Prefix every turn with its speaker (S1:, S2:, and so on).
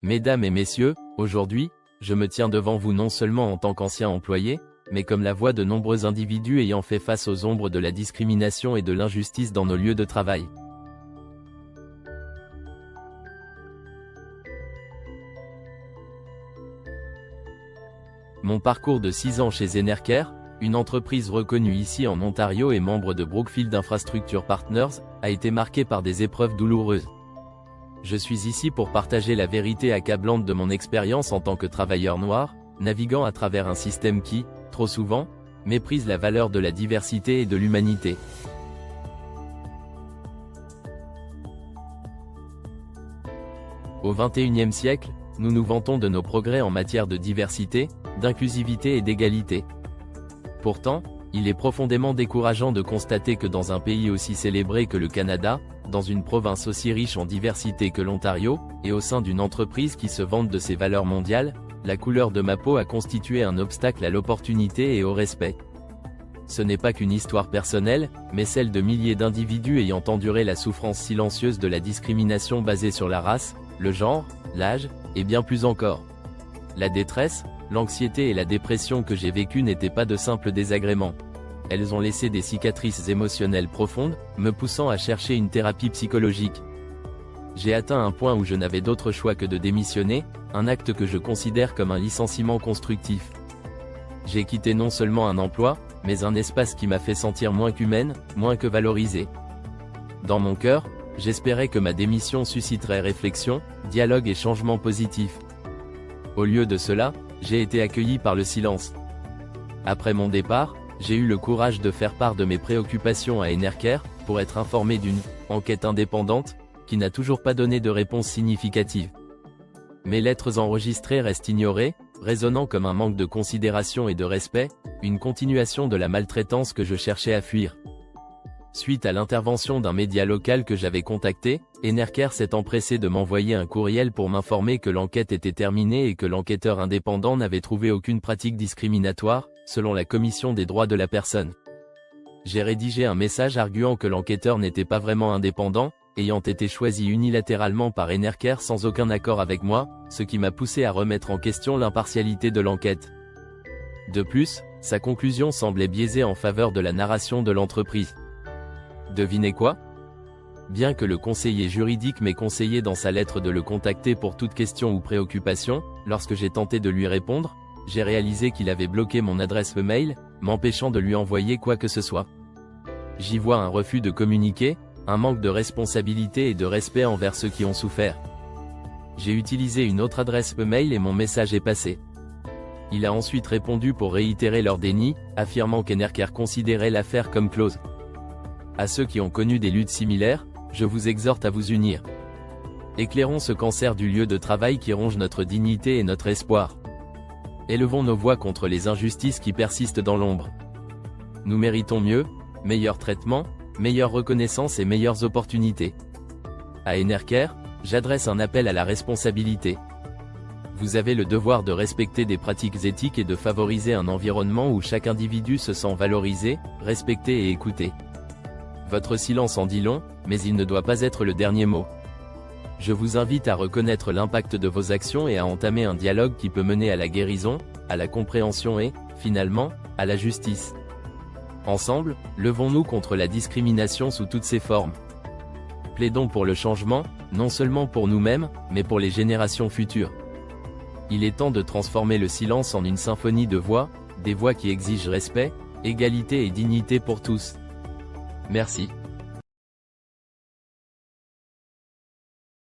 S1: Mesdames et messieurs, aujourd'hui, je me tiens devant vous non seulement en tant qu'ancien employé, mais comme la voix de nombreux individus ayant fait face aux ombres de la discrimination et de l'injustice dans nos lieux de travail. Mon parcours de 6 ans chez Enercare, une entreprise reconnue ici en Ontario et membre de Brookfield Infrastructure Partners, a été marqué par des épreuves douloureuses. Je suis ici pour partager la vérité accablante de mon expérience en tant que travailleur noir, naviguant à travers un système qui, trop souvent, méprise la valeur de la diversité et de l'humanité. Au XXIe siècle, nous nous vantons de nos progrès en matière de diversité, d'inclusivité et d'égalité. Pourtant, il est profondément décourageant de constater que dans un pays aussi célébré que le Canada, dans une province aussi riche en diversité que l'Ontario, et au sein d'une entreprise qui se vante de ses valeurs mondiales, la couleur de ma peau a constitué un obstacle à l'opportunité et au respect. Ce n'est pas qu'une histoire personnelle, mais celle de milliers d'individus ayant enduré la souffrance silencieuse de la discrimination basée sur la race, le genre, l'âge, et bien plus encore. La détresse, l'anxiété et la dépression que j'ai vécues n'étaient pas de simples désagréments. Elles ont laissé des cicatrices émotionnelles profondes, me poussant à chercher une thérapie psychologique. J'ai atteint un point où je n'avais d'autre choix que de démissionner, un acte que je considère comme un licenciement constructif. J'ai quitté non seulement un emploi, mais un espace qui m'a fait sentir moins qu'humaine, moins que valorisée. Dans mon cœur, j'espérais que ma démission susciterait réflexion, dialogue et changement positif. Au lieu de cela, j'ai été accueilli par le silence. Après mon départ, j'ai eu le courage de faire part de mes préoccupations à Enercare, pour être informé d'une enquête indépendante, qui n'a toujours pas donné de réponse significative. Mes lettres enregistrées restent ignorées, résonnant comme un manque de considération et de respect, une continuation de la maltraitance que je cherchais à fuir. Suite à l'intervention d'un média local que j'avais contacté, Enercare s'est empressé de m'envoyer un courriel pour m'informer que l'enquête était terminée et que l'enquêteur indépendant n'avait trouvé aucune pratique discriminatoire, selon la Commission des droits de la personne. J'ai rédigé un message arguant que l'enquêteur n'était pas vraiment indépendant, ayant été choisi unilatéralement par Enercare sans aucun accord avec moi, ce qui m'a poussé à remettre en question l'impartialité de l'enquête. De plus, sa conclusion semblait biaisée en faveur de la narration de l'entreprise. Devinez quoi? Bien que le conseiller juridique m'ait conseillé dans sa lettre de le contacter pour toute question ou préoccupation, lorsque j'ai tenté de lui répondre, j'ai réalisé qu'il avait bloqué mon adresse e-mail, m'empêchant de lui envoyer quoi que ce soit. J'y vois un refus de communiquer, un manque de responsabilité et de respect envers ceux qui ont souffert. J'ai utilisé une autre adresse e-mail et mon message est passé. Il a ensuite répondu pour réitérer leur déni, affirmant qu'Enercare considérait l'affaire comme close. À ceux qui ont connu des luttes similaires, je vous exhorte à vous unir. Éclairons ce cancer du lieu de travail qui ronge notre dignité et notre espoir. Élevons nos voix contre les injustices qui persistent dans l'ombre. Nous méritons mieux, meilleur traitement, meilleure reconnaissance et meilleures opportunités. À Enercare, j'adresse un appel à la responsabilité. Vous avez le devoir de respecter des pratiques éthiques et de favoriser un environnement où chaque individu se sent valorisé, respecté et écouté. Votre silence en dit long, mais il ne doit pas être le dernier mot. Je vous invite à reconnaître l'impact de vos actions et à entamer un dialogue qui peut mener à la guérison, à la compréhension et, finalement, à la justice. Ensemble, levons-nous contre la discrimination sous toutes ses formes. Plaidons pour le changement, non seulement pour nous-mêmes, mais pour les générations futures. Il est temps de transformer le silence en une symphonie de voix, des voix qui exigent respect, égalité et dignité pour tous. Merci.